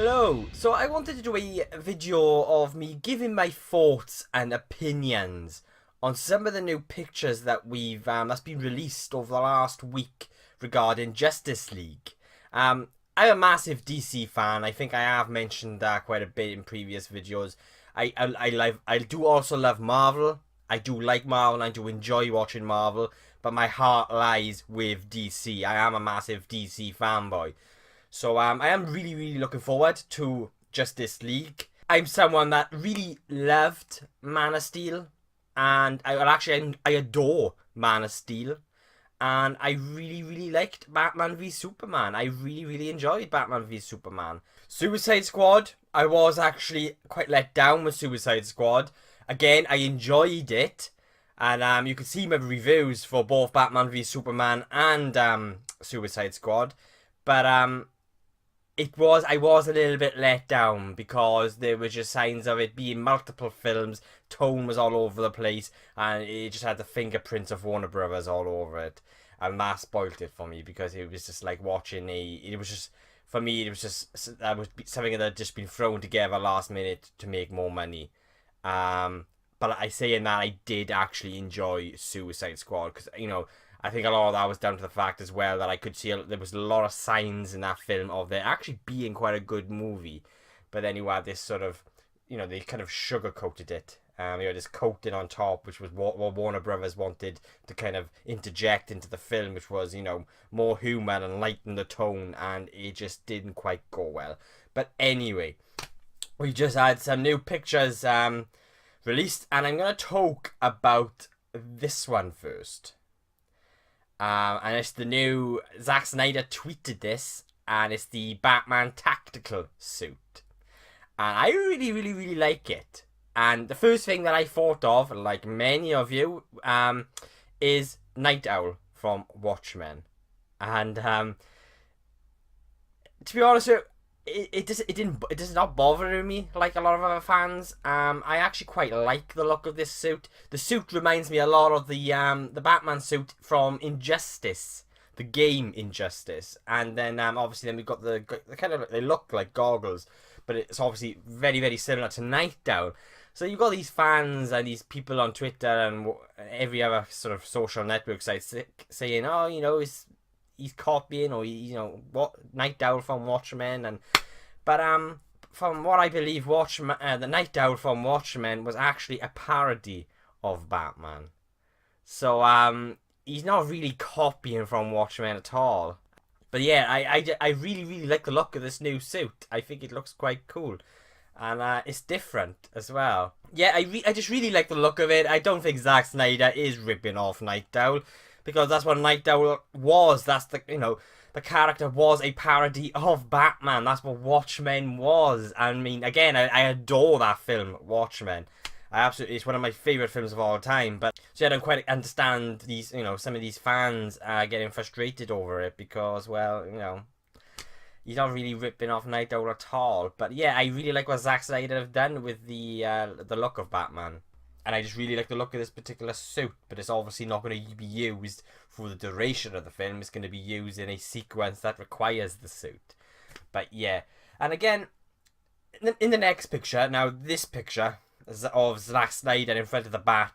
Hello, so I wanted to do a video of me giving my thoughts and opinions on some of the new pictures that that's been released over the last week regarding Justice League. I'm a massive DC fan. I think I have mentioned that quite a bit in previous videos. I do also love Marvel. I do like Marvel and I do enjoy watching Marvel, but my heart lies with DC. I am a massive DC fanboy. So I am really looking forward to Justice League. I'm someone that really loved Man of Steel, and I adore Man of Steel, and I really liked Batman v Superman. I really enjoyed Batman v Superman. Suicide Squad, I was actually quite let down with Suicide Squad. Again, I enjoyed it, and you can see my reviews for both Batman v Superman and Suicide Squad, but I was a little bit let down because there were just signs of it being multiple films. Tone was all over the place, and it just had the fingerprints of Warner Brothers all over it, and that spoilt it for me because it was just like watching it was just, for me, it was just that was something that had just been thrown together last minute to make more money. But I say in that I did actually enjoy Suicide Squad because I think a lot of that was down to the fact as well that I could see there was a lot of signs in that film of there actually being quite a good movie. But then you had this sort of, they kind of sugar-coated it. You had this coating on top, which was what Warner Brothers wanted to kind of interject into the film, which was, more human and lighten the tone, and it just didn't quite go well. But anyway, we just had some new pictures released, and I'm going to talk about this one first. And it's the new, Zack Snyder tweeted this, and it's the Batman tactical suit. And I really like it. And the first thing that I thought of, like many of you, is Night Owl from Watchmen. And to be honest with you, it does not bother me like a lot of other fans. I actually quite like the look of this suit. The suit reminds me a lot of the Batman suit from Injustice, the game Injustice, and then obviously then we've got the kind of, they look like goggles, but it's obviously very similar to Night Owl. So you've got these fans and these people on Twitter and every other sort of social network site saying, oh, he's copying, or what, Night Owl from Watchmen, but from what I believe, Watchmen, the Night Owl from Watchmen was actually a parody of Batman. So he's not really copying from Watchmen at all. But yeah, I really like the look of this new suit. I think it looks quite cool. And it's different as well. Yeah, I just really like the look of it. I don't think Zack Snyder is ripping off Night Owl, because that's what Night Owl was. That's the character was a parody of Batman. That's what Watchmen was. I mean, again, I adore that film, Watchmen. It's one of my favourite films of all time. But so I don't quite understand these, some of these fans getting frustrated over it because, well, he's not really ripping off Night Owl at all. But yeah, I really like what Zack Snyder have done with the look of Batman. And I just really like the look of this particular suit, but it's obviously not going to be used for the duration of the film. It's going to be used in a sequence that requires the suit. But yeah, and again, in the next picture, now this picture of Zack Snyder in front of the Bat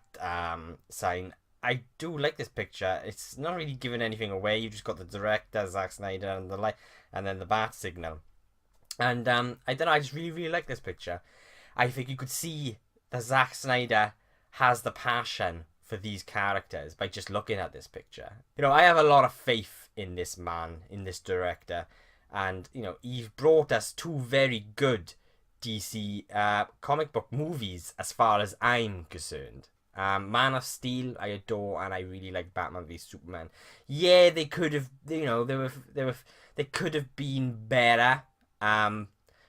sign, I do like this picture. It's not really giving anything away. You just got the director, Zack Snyder, and the light, and then the Bat signal. And I don't know, I just really like this picture. I think you could see that Zack Snyder has the passion for these characters by just looking at this picture. I have a lot of faith in this man, in this director, and he's brought us two very good DC comic book movies as far as I'm concerned. Man of Steel I adore, and I really like Batman v Superman. Yeah, they could have, they could have been better.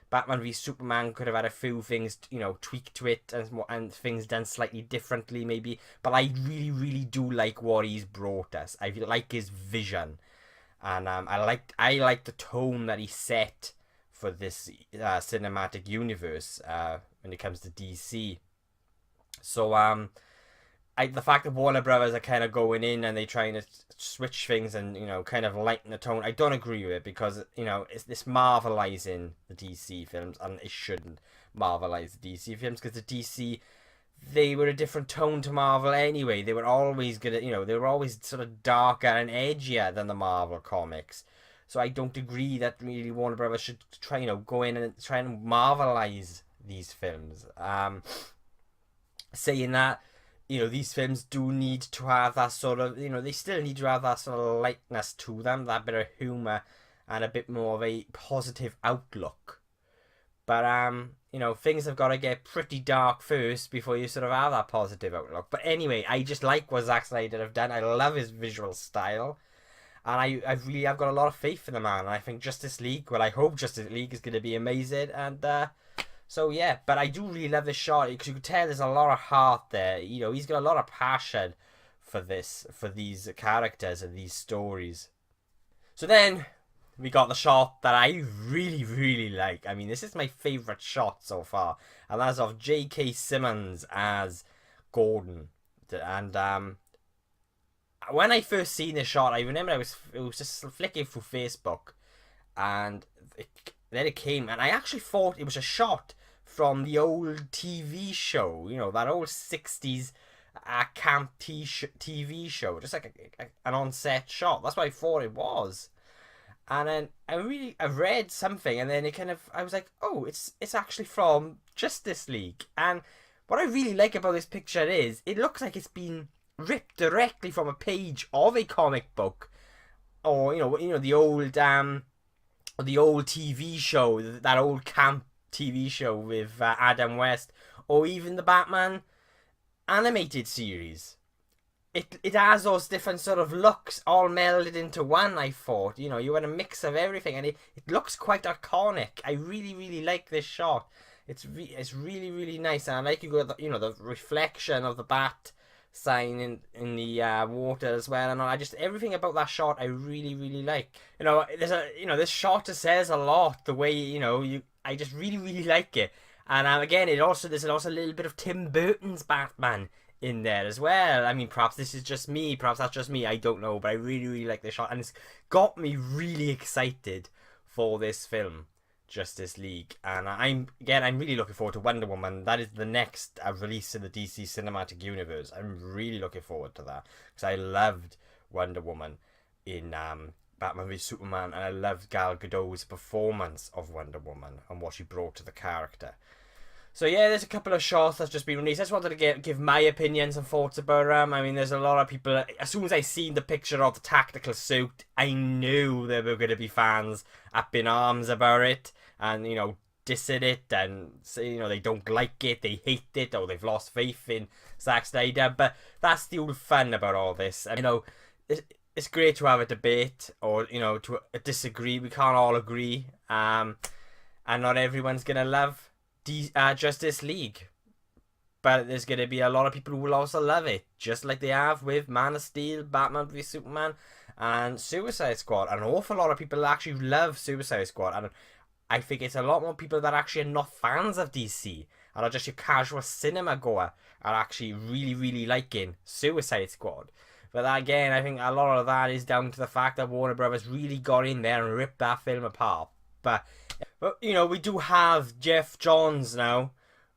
Batman v Superman could have had a few things, tweaked to it and things done slightly differently maybe. But I really do like what he's brought us. I like his vision, and I like the tone that he set for this cinematic universe when it comes to DC. So the fact that Warner Brothers are kind of going in and they trying to switch things and, you know, kind of lighten the tone, I don't agree with it, because, you know, it's this marvelizing the DC films, and it shouldn't marvelize the DC films, because the DC, they were a different tone to Marvel anyway. They were always gonna, you know, they were always sort of darker and edgier than the Marvel comics. So I don't agree that really Warner Brothers should try, you know, go in and try and marvelize these films. Saying that, you know, these films do need to have that sort of, you know, they still need to have that sort of lightness to them, that bit of humour and a bit more of a positive outlook. But, you know, things have got to get pretty dark first before you sort of have that positive outlook. But anyway, I just like what Zack Snyder have done. I love his visual style. And I've got a lot of faith in the man. And I think Justice League, well, I hope Justice League is going to be amazing. And, so yeah, but I do really love this shot, because you can tell there's a lot of heart there. You know, he's got a lot of passion for these characters and these stories. So then we got the shot that I really, really like. I mean, this is my favourite shot so far, and that's of J.K. Simmons as Gordon. And when I first seen this shot, I remember it was just flicking through Facebook, and then it came, and I actually thought it was a shot from the old TV show, you know, that old 60s camp TV show, just like an on-set shot. That's what I thought it was. And then I read something, and then I was like, oh, it's actually from Justice League. And what I really like about this picture is, it looks like it's been ripped directly from a page of a comic book, or the old TV show, that old camp TV show with Adam West, or even the Batman animated series. It has those different sort of looks all melded into one, I thought. You know, you had a mix of everything, and it looks quite iconic. I really, really like this shot. It's really, really nice, and I like the reflection of the bat sign in the water as well, and everything about that shot I really, really like. You know, this shot says a lot. The way, I just really, really like it. And again, there's also a little bit of Tim Burton's Batman in there as well. I mean, perhaps this is just me, perhaps that's just me, I don't know, but I really, really like this shot, and it's got me really excited for this film, Justice League. And I'm really looking forward to Wonder Woman. That is the next release in the DC Cinematic Universe. I'm really looking forward to that, because I loved Wonder Woman in Batman v Superman, and I loved Gal Gadot's performance of Wonder Woman and what she brought to the character. So yeah, there's a couple of shots that's just been released. I just wanted to give my opinions and thoughts about them. I mean, there's a lot of people, as soon as I seen the picture of the tactical suit, I knew there were going to be fans up in arms about it, and, dissing it, and say, they don't like it, they hate it, or they've lost faith in Zack Snyder. But that's the old fun about all this. And, it's great to have a debate, or, to disagree. We can't all agree. And not everyone's going to love Justice League, but there's going to be a lot of people who will also love it, just like they have with Man of Steel, Batman v Superman, and Suicide Squad. An awful lot of people actually love Suicide Squad, and I think it's a lot more people that actually are not fans of DC and are just your casual cinema goer are actually really, really liking Suicide Squad. But again, I think a lot of that is down to the fact that Warner Brothers really got in there and ripped that film apart. But we do have Geoff Johns now,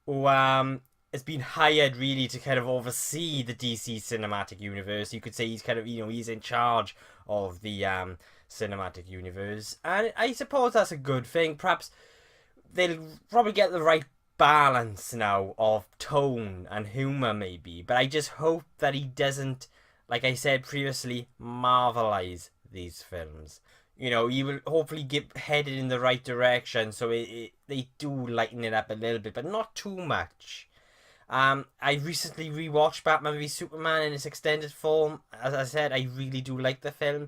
who has been hired really to kind of oversee the DC Cinematic Universe. You could say he's kind of, he's in charge of the Cinematic Universe. And I suppose that's a good thing. Perhaps they'll probably get the right balance now of tone and humour maybe. But I just hope that he doesn't, like I said previously, marvelize these films. You will hopefully get headed in the right direction, so they do lighten it up a little bit, but not too much. I recently rewatched Batman v Superman in its extended form. As I said, I really do like the film,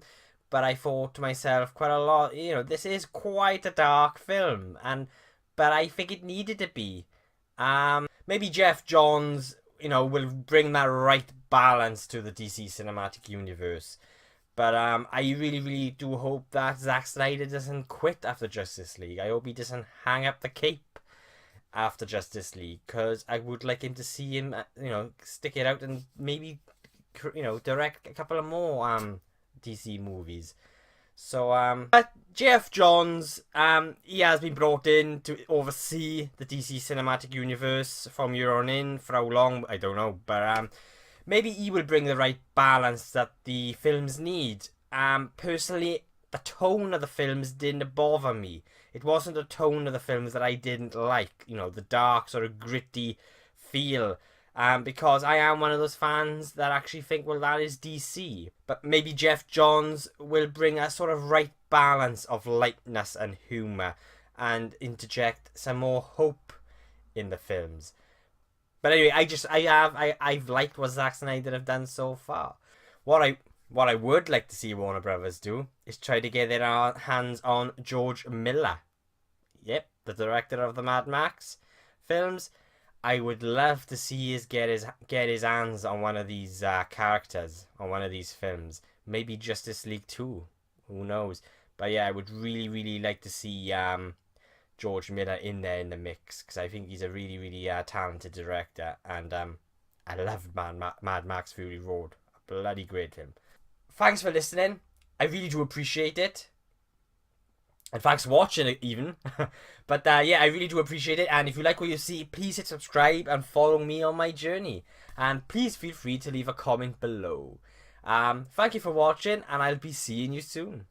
but I thought to myself quite a lot, this is quite a dark film, but I think it needed to be. Maybe Geoff Johns, will bring that right balance to the DC Cinematic Universe. But I really, really do hope that Zack Snyder doesn't quit after Justice League. I hope he doesn't hang up the cape after Justice League, because I would like him to see him, stick it out and maybe, direct a couple of more DC movies. So Geoff Johns, he has been brought in to oversee the DC cinematic universe from year on in. For how long, I don't know, but maybe he will bring the right balance that the films need. Personally, the tone of the films didn't bother me. It wasn't the tone of the films that I didn't like, the dark, sort of gritty feel. Because I am one of those fans that actually think, well, that is DC. But maybe Geoff Johns will bring a sort of right balance of lightness and humour and interject some more hope in the films. But anyway, I've liked what Zack Snyder have done so far. What I would like to see Warner Brothers do is try to get their hands on George Miller. Yep, the director of the Mad Max films. I would love to see get his hands on one of these characters on one of these films. Maybe Justice League 2. Who knows? But yeah, I would really, really like to see George Miller in there in the mix, because I think he's a really, really talented director, and I love Mad Max Fury Road. A bloody great film. Thanks for listening. I really do appreciate it. And thanks for watching it even. But yeah, I really do appreciate it. And if you like what you see, please hit subscribe and follow me on my journey. And please feel free to leave a comment below. Thank you for watching, and I'll be seeing you soon.